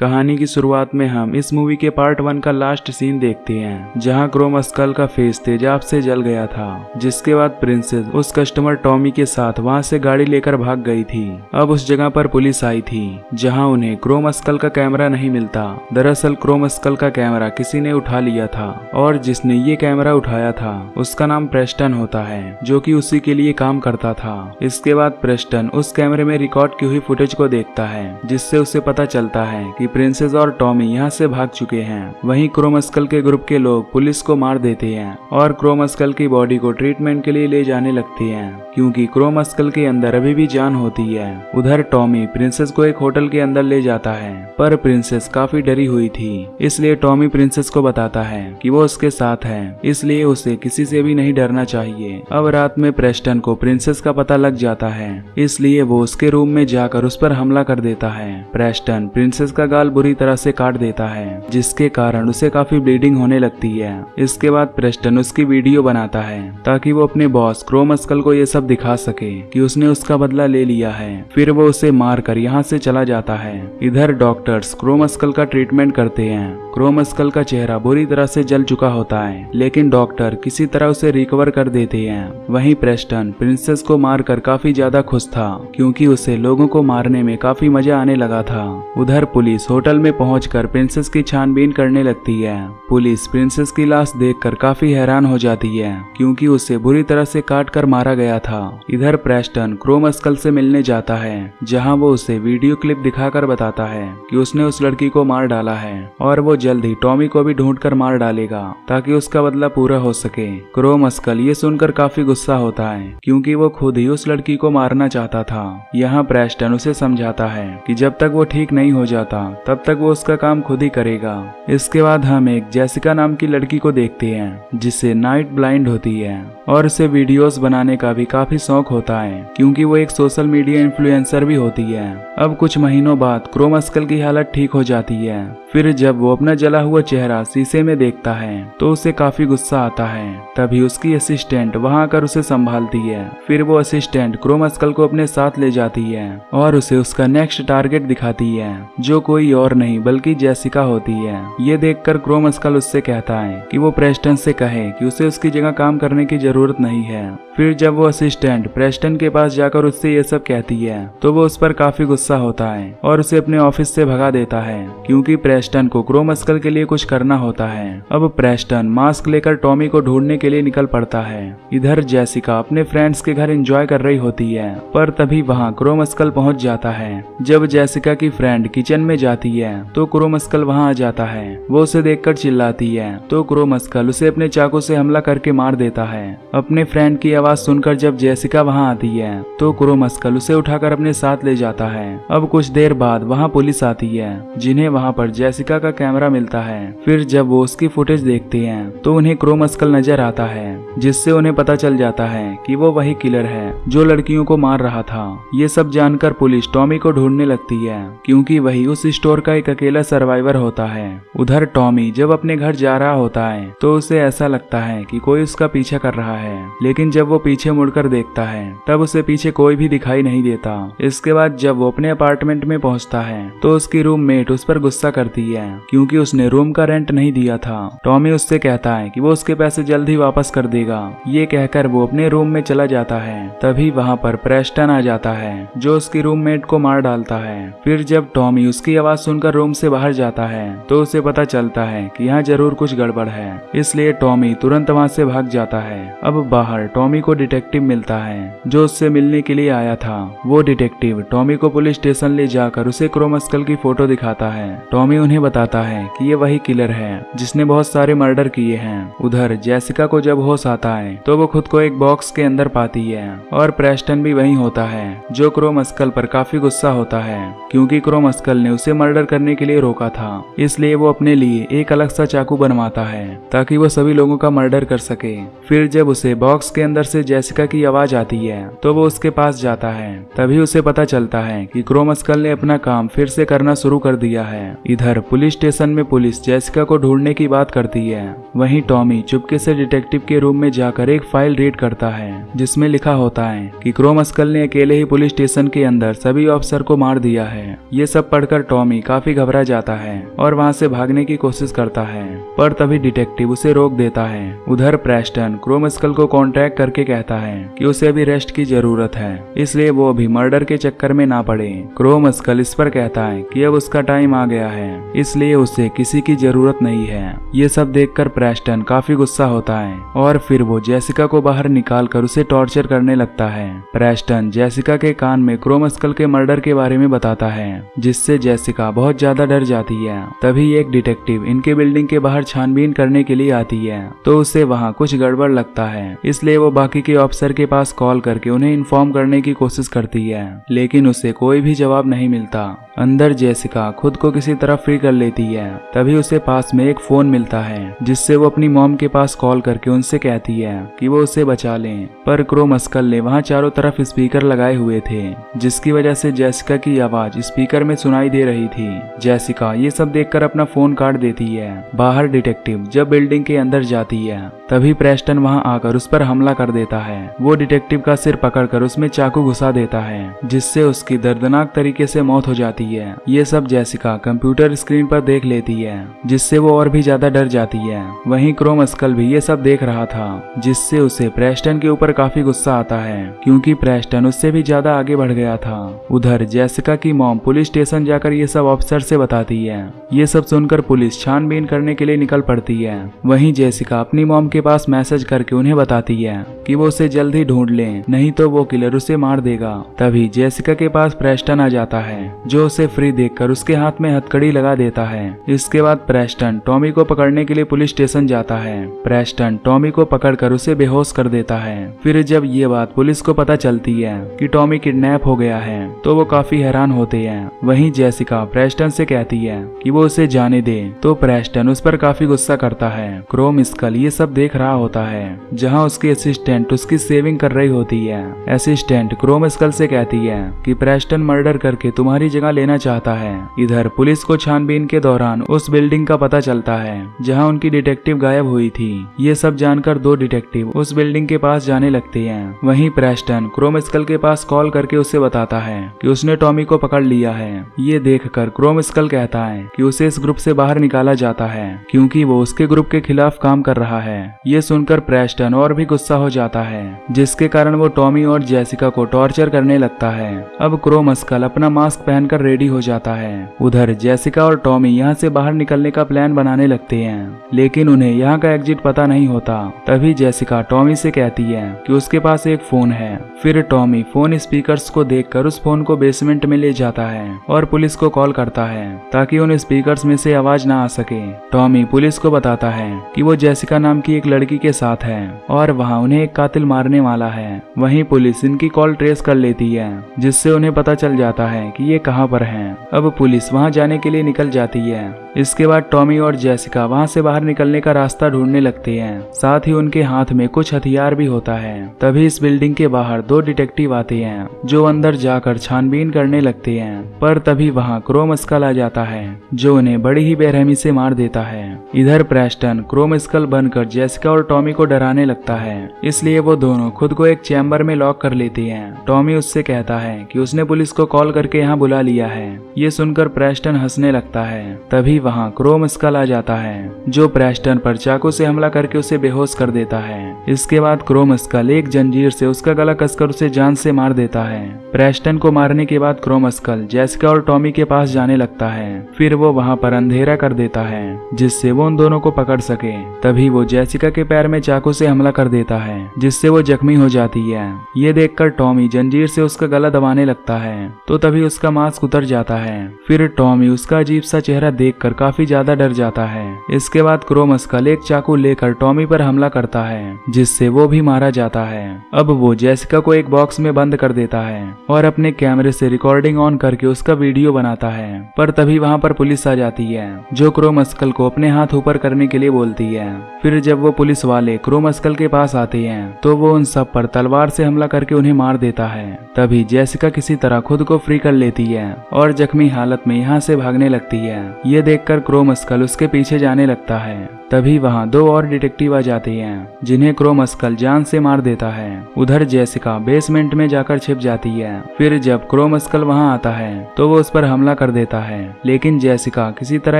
कहानी की शुरुआत में हम इस मूवी के पार्ट 1 का लास्ट सीन देखते हैं, जहां क्रोम स्कल का फेस तेजाब से जल गया था, जिसके बाद प्रिंसेस उस कस्टमर टॉमी के साथ वहां से गाड़ी लेकर भाग गई थी। अब उस जगह पर पुलिस आई थी, जहां उन्हें क्रोम स्कल का कैमरा नहीं मिलता। दरअसल क्रोम स्कल का कैमरा किसी ने उठा लिया था, और जिसने ये कैमरा उठाया था उसका नाम प्रेस्टन होता है, जो कि उसी के लिए काम करता था। इसके बाद प्रेस्टन उस कैमरे में रिकॉर्ड की हुई फुटेज को देखता है, जिससे उसे पता चलता है कि प्रिंसेस और टॉमी यहाँ से भाग चुके हैं। वहीं क्रोम स्कल के ग्रुप के लोग पुलिस को मार देते हैं और क्रोम स्कल की बॉडी को ट्रीटमेंट के लिए ले जाने लगती हैं, क्योंकि क्रोम स्कल के अंदर अभी भी जान होती है। उधर टॉमी प्रिंसेस को एक होटल के अंदर ले जाता है, पर प्रिंसेस काफी डरी हुई थी, इसलिए टॉमी प्रिंसेस को बताता है कि वो उसके साथ है, इसलिए उसे किसी से भी नहीं डरना चाहिए। अब रात में प्रेस्टन को प्रिंसेस का पता लग जाता है, इसलिए वो उसके रूम में जाकर उस पर हमला कर देता है। प्रेस्टन प्रिंसेस का गाल बुरी तरह से काट देता है, जिसके कारण उसे काफी ब्लीडिंग होने लगती है। इसके बाद प्रेस्टन उसकी वीडियो बनाता है, ताकि वो अपने बॉस क्रोम स्कल को ये सब दिखा सके कि उसने उसका बदला ले लिया है। फिर वो उसे मारकर यहाँ से चला जाता है। इधर डॉक्टर्स क्रोम स्कल का ट्रीटमेंट करते हैं। क्रोम स्कल का चेहरा बुरी तरह से जल चुका होता है, लेकिन डॉक्टर किसी तरह उसे रिकवर कर देते हैं। वहीं प्रेस्टन प्रिंसेस को मारकर काफी ज्यादा खुश था, क्योंकि उसे लोगों को मारने में काफी मजा आने लगा था। उधर पुलिस होटल में पहुंचकर प्रिंसेस की छानबीन करने लगती है। पुलिस प्रिंसेस की लाश देखकर काफी हैरान हो जाती है, क्योंकि उसे बुरी तरह से काट कर मारा गया था। इधर प्रेस्टन क्रोम स्कल से मिलने जाता है, जहां वो उसे वीडियो क्लिप दिखाकर बताता है कि उसने उस लड़की को मार डाला है, और वो जल्द ही टॉमी को भी ढूंढकर मार डालेगा, ताकि उसका बदला पूरा हो सके। क्रोम स्कल ये सुनकर काफी गुस्सा होता है, क्योंकि वो खुद ही उस लड़की को मारना चाहता था। यहाँ प्रेस्टन उसे समझाता है कि जब तक वो ठीक नहीं हो जाता तब तक वो उसका काम खुद ही करेगा। इसके बाद हम एक जेसिका नाम की लड़की को देखते हैं, जिसे नाइट ब्लाइंड होती है, और उसे वीडियोस बनाने का भी काफी शौक होता है, क्योंकि वो एक सोशल मीडिया इन्फ्लुएंसर भी होती है। अब कुछ महीनों बाद क्रोम स्कल की हालत ठीक हो जाती है। फिर जब वो अपना जला हुआ चेहरा शीशे में देखता है तो उसे काफी गुस्सा आता है। तभी उसकी असिस्टेंट वहां आकर उसे संभालती है। फिर वो असिस्टेंट क्रोम स्कल को अपने साथ ले जाती है और उसे उसका नेक्स्ट टारगेट दिखाती है, जो कोई और नहीं बल्कि जेसिका होती है। ये देखकर क्रोम स्कल उससे कहता है कि वो प्रेस्टन से कहे कि उसे उसकी जगह काम करने की जरूरत नहीं है। फिर जब वो असिस्टेंट प्रेस्टन के पास जाकर उससे ये सब कहती है तो वो उस पर काफी गुस्सा होता है और उसे अपने ऑफिस से भगा देता है, क्योंकि प्रेस्टन को क्रोम स्कल के लिए कुछ करना होता है। अब प्रेस्टन मास्क लेकर टॉमी को ढूंढने के लिए निकल पड़ता है। इधर जेसिका अपने फ्रेंड्स के घर एंजॉय कर रही होती है, पर तभी वहाँ क्रोम स्कल पहुँच जाता है। जब जेसिका की फ्रेंड किचन में जाती है तो क्रोम स्कल वहाँ आ जाता है। वो उसे देखकर चिल्लाती है तो क्रोम स्कल उसे अपने चाकू से हमला करके मार देता है। अपने फ्रेंड की आवाज सुनकर जब जेसिका वहाँ आती है तो क्रोम स्कल उसे उठाकर अपने साथ ले जाता है। अब कुछ देर बाद वहाँ पुलिस आती है, जिन्हें वहाँ पर जेसिका का कैमरा मिलता है। फिर जब वो उसकी फुटेज देखते हैं तो उन्हें क्रोम स्कल नजर आता है, जिससे उन्हें पता चल जाता है कि वो वही किलर है जो लड़कियों को मार रहा था। ये सब जानकर पुलिस टॉमी को ढूंढने लगती है, क्योंकि वही उस स्टोर का एक अकेला सर्वाइवर होता है। उधर टॉमी जब अपने घर जा रहा होता है तो उसे ऐसा लगता है कि कोई उसका पीछा कर रहा है, लेकिन जब वो पीछे मुड़कर देखता है तब उसे पीछे कोई भी दिखाई नहीं देता। इसके बाद जब वो अपने अपार्टमेंट में पहुंचता है तो उसकी रूममेट उस पर गुस्सा करती है, क्योंकि उसने रूम का रेंट नहीं दिया था। टॉमी उससे कहता है कि वो उसके पैसे जल्द ही वापस कर देगा। ये कहकर वो अपने रूम में चला जाता है। तभी वहाँ पर प्रेस्टन आ जाता है, जो उसकी रूममेट को मार डालता है। फिर जब टॉमी उसकी आवाज सुनकर रूम से बाहर जाता है तो उसे पता चलता है कि यहाँ जरूर कुछ गड़बड़ है, इसलिए टॉमी तुरंत वहाँ से भाग जाता है। अब बाहर टॉमी को डिटेक्टिव मिलता है, जो उससे मिलने के लिए आया था। वो डिटेक्टिव टॉमी को पुलिस स्टेशन ले जाकर उसे क्रोम स्कल की फोटो दिखाता है। टॉमी उन्हें बताता है कि ये वही किलर है जिसने बहुत सारे मर्डर किए हैं। उधर जेसिका को जब होश आता है तो वो खुद को एक बॉक्स के अंदर पाती है, और प्रेस्टन भी वहीं होता है, जो क्रोम स्कल पर काफी गुस्सा होता है, क्योंकि क्रोम स्कल ने उसे मर्डर करने के लिए रोका था। इसलिए वो अपने लिए एक अलग सा चाकू बनवाता है, ताकि वो सभी लोगों का मर्डर कर सके। फिर जब उसे बॉक्स के अंदर से जेसिका की आवाज आती है तो वो उसके पास जाता है। तभी उसे पता चलता है कि क्रोम स्कल ने अपना काम फिर से करना शुरू कर दिया है। इधर पुलिस स्टेशन में पुलिस जेसिका को ढूंढने की बात करती है। वहीं टॉमी चुपके से डिटेक्टिव के रूम में जाकर एक फाइल रीड करता है जिसमें लिखा होता है कि क्रोम स्कल ने अकेले ही पुलिस स्टेशन के अंदर सभी ऑफिसर को मार दिया है। ये सब पढ़कर टॉमी काफी घबरा जाता है और वहाँ से भागने की कोशिश करता है, पर तभी डिटेक्टिव उसे रोक देता है। उधर प्रेस्टन क्रोम स्कल को कांटेक्ट करके कहता है कि उसे अभी रेस्ट की जरूरत है, इसलिए वो अभी मर्डर के चक्कर में ना पड़े। क्रोम स्कल इस पर कहता है कि अब उसका टाइम आ गया है, इसलिए उसे किसी की जरूरत नहीं है। ये सब देखकर प्रेस्टन काफी गुस्सा होता है और फिर वो जेसिका को बाहर निकाल कर उसे टॉर्चर करने लगता है। प्रेस्टन जेसिका के कान में क्रोम स्कल के मर्डर के बारे में बताता है, जिससे जेसिका बहुत ज्यादा डर जाती है। तभी एक डिटेक्टिव इनके बिल्डिंग के बाहर छानबीन करने के लिए आती है, तो उसे वहाँ कुछ गड़बड़ लगता है, इसलिए वो बाकी के ऑफिसर के पास कॉल करके उन्हें इन्फॉर्म करने की कोशिश करती है, लेकिन उसे कोई भी जवाब नहीं मिलता। अंदर जेसिका खुद को किसी तरह फ्री कर लेती है। तभी उसे पास में एक फोन मिलता है, जिससे वो अपनी मॉम के पास कॉल करके उनसे कहती है कि वो उसे बचा लें, पर क्रोम स्कल ने वहाँ चारों तरफ स्पीकर लगाए हुए थे, जिसकी वजह से जेसिका की आवाज स्पीकर में सुनाई दे रही थी। जेसिका ये सब देखकर अपना फोन काट देती है। बाहर डिटेक्टिव जब बिल्डिंग के अंदर जाती है, तभी प्रेस्टन वहाँ आकर उस पर हमला कर देता है। वो डिटेक्टिव का सिर पकड़कर उसमें चाकू घुसा देता है, जिससे उसकी दर्दनाक तरीके से मौत हो जाती है। ये सब जेसिका कंप्यूटर स्क्रीन पर देख लेती है, जिससे वो और भी ज्यादा डर जाती है। वहीं क्रोम स्कल भी ये सब देख रहा था, जिससे उसे प्रेस्टन के ऊपर काफी गुस्सा आता है, क्योंकि प्रेस्टन उससे भी ज्यादा आगे बढ़ गया था। उधर जेसिका की मॉम पुलिस स्टेशन जाकर ये सब ऑफिसर से बताती है। ये सब सुनकर पुलिस छानबीन करने के लिए निकल पड़ती है। वहीं जेसिका अपनी मॉम के पास मैसेज करके उन्हें बताती है कि वो उसे जल्द ही ढूंढ लें, नहीं तो वो किलर उसे मार देगा। तभी जेसिका के पास प्रेस्टन आ जाता है, जो उसे फ्री देखकर उसके हाथ में हथकड़ी लगा देता है। इसके बाद प्रेस्टन टॉमी को पकड़ने के लिए पुलिस स्टेशन जाता है। प्रेस्टन टॉमी को पकड़कर उसे बेहोश कर देता है। फिर जब ये बात पुलिस को पता चलती है कि टॉमी किडनैप हो गया है, तो वो काफी हैरान होते हैं। वहीं जेसिका प्रेस्टन से कहती है कि वो उसे जाने दे, तो प्रेस्टन उस पर काफी गुस्सा करता है। क्रोम स्कल ये सब देख रहा होता है, जहाँ उसकी असिस्टेंट उसकी सेविंग कर रही होती है। असिस्टेंट क्रोम स्कल से कहती है कि प्रेस्टन मर्डर करके तुम्हारी जगह लेना चाहता है। इधर पुलिस को छानबीन के दौरान उस बिल्डिंग का पता चलता है जहां उनकी डिटेक्टिव गायब हुई थी। ये सब जानकर दो डिटेक्टिव उस बिल्डिंग के पास जाने लगते हैं। वहीं प्रेस्टन क्रोम स्कल के पास कॉल करके उसे बताता है कि उसने टॉमी को पकड़ लिया है। ये देखकर क्रोम स्कल कहता है कि उसे इस ग्रुप से बाहर निकाला जाता है, क्योंकि वो उसके ग्रुप के खिलाफ काम कर रहा है। ये सुनकर प्रेस्टन और भी गुस्सा हो जाता है, जिसके कारण वो टॉमी और जेसिका को टॉर्चर करने लगता है। अब क्रोम स्कल अपना मास्क पहनकर रेडी हो जाता है। उधर जेसिका और टॉमी यहाँ से बाहर निकलने का प्लान बनाने लगते हैं, लेकिन उन्हें यहाँ का एग्जिट पता नहीं होता। तभी जेसिका टॉमी से कहती है कि उसके पास एक फोन है। फिर टॉमी फोन स्पीकर्स को देखकर उस फोन को बेसमेंट में ले जाता है और पुलिस को कॉल करता है, ताकि उन स्पीकर्स में से आवाज ना आ सके। टॉमी पुलिस को बताता है कि वो जेसिका नाम की एक लड़की के साथ है और वहाँ उन्हें एक कातिल मारने वाला है। वहीं पुलिस इनकी कॉल ट्रेस कर लेती है, जिससे उन्हें पता चल जाता है कि ये कहाँ पर है। अब पुलिस वहां जाने के लिए निकल जाती है। इसके बाद टॉमी और जेसिका वहां से बाहर निकलने का रास्ता ढूंढने लगते हैं, साथ ही उनके हाथ में कुछ हथियार भी होता है। तभी इस बिल्डिंग के बाहर दो डिटेक्टिव आते हैं, जो अंदर जाकर छानबीन करने लगते हैं, पर तभी वहां क्रोम स्कल आ जाता है, जो उन्हें बड़ी ही बेरहमी से मार देता है। इधर प्रेस्टन क्रोम स्कल बनकर जेसिका और टॉमी को डराने लगता है, इसलिए वो दोनों खुद को एक चैम्बर में लॉक कर लेते हैं। टॉमी उससे कहता है कि उसने पुलिस को कॉल करके यहाँ बुला लिया है। ये सुनकर प्रेस्टन हंसने लगता है। तभी वहाँ क्रोम स्कल आ जाता है, जो प्रेस्टन पर चाकू से हमला करके उसे बेहोश कर देता है। इसके बाद क्रोम स्कल एक जंजीर से उसका गला कसकर उसे जान से मार देता है। प्रेस्टन को मारने के बाद क्रोम स्कल जेसिका और टॉमी के पास जाने लगता है। फिर वो वहाँ पर अंधेरा कर देता है, जिससे वो उन दोनों को पकड़ सके। तभी वो जेसिका के पैर में चाकू से हमला कर देता है, जिससे वो जख्मी हो जाती है। ये देखकर टॉमी जंजीर से उसका गला दबाने लगता है, तो तभी उसका मास्क उतर जाता है। फिर टॉमी उसका अजीब सा चेहरा देखकर काफी ज्यादा डर जाता है। इसके बाद क्रोम स्कल एक चाकू लेकर टॉमी पर हमला करता है, जिससे वो भी मारा जाता है। अब वो जेसिका को एक बॉक्स में बंद कर देता है और अपने कैमरे से रिकॉर्डिंग ऑन करके उसका वीडियो बनाता है। पर तभी वहाँ पर पुलिस आ जाती है, जो क्रोम स्कल को अपने हाथ ऊपर करने के लिए बोलती है। फिर जब वो पुलिस वाले क्रोम स्कल के पास आते हैं, तो वो उन सब पर तलवार से हमला करके उन्हें मार देता है। तभी जेसिका किसी तरह खुद को फ्री कर लेती है और जख्मी हालत में यहाँ से भागने लगती है। ये देख देखकर क्रोम स्कल उसके पीछे जाने लगता है। तभी वहाँ 2 और डिटेक्टिव आ जाते हैं, जिन्हें क्रोम स्कल जान से मार देता है। उधर जेसिका बेसमेंट में जाकर छिप जाती है। फिर जब क्रोम स्कल वहाँ आता है तो वो उस पर हमला कर देता है, लेकिन जेसिका किसी तरह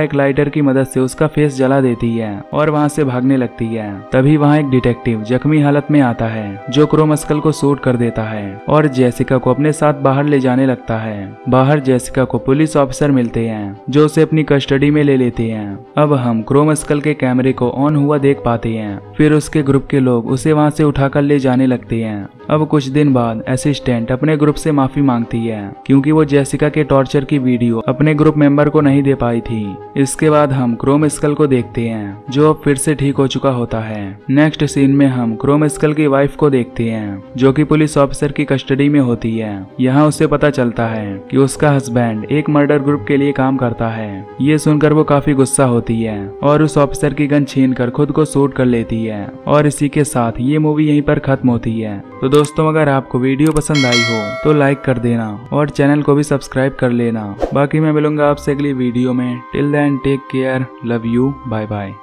एक लाइटर की मदद से उसका फेस जला देती है और वहाँ से भागने लगती है। तभी वहाँ एक डिटेक्टिव जख्मी हालत में आता है, जो क्रोम स्कल को शूट कर देता है और जेसिका को अपने साथ बाहर ले जाने लगता है। बाहर जेसिका को पुलिस ऑफिसर मिलते हैं, जो उसे अपनी कस्टडी में ले लेते हैं। अब हम क्रोम स्कल के कैमरे को ऑन हुआ देख पाते हैं। फिर उसके ग्रुप के लोग उसे वहां से उठाकर ले जाने लगते हैं। अब कुछ दिन बाद असिस्टेंट अपने ग्रुप से माफी मांगती है, क्योंकि वो जेसिका के टॉर्चर की वीडियो अपने ग्रुप मेंबर को नहीं दे पाई थी। इसके बाद हम क्रोम स्कल को देखते हैं, जो अब फिर से ठीक हो चुका होता है। नेक्स्ट सीन में हम क्रोम स्कल की वाइफ को देखते हैं, जो कि पुलिस ऑफिसर की कस्टडी में होती है। यहाँ उसे पता चलता है कि उसका हस्बैंड एक मर्डर ग्रुप के लिए काम करता है। ये सुनकर वो काफी गुस्सा होती है और उस ऑफिसर की गन छीनकर खुद को शूट कर लेती है। और इसी के साथ ये मूवी यहीं पर खत्म होती है। तो दोस्तों, अगर आपको वीडियो पसंद आई हो तो लाइक कर देना और चैनल को भी सब्सक्राइब कर लेना। बाकी मैं मिलूंगा आपसे अगली वीडियो में। Till then take care, love you, bye bye.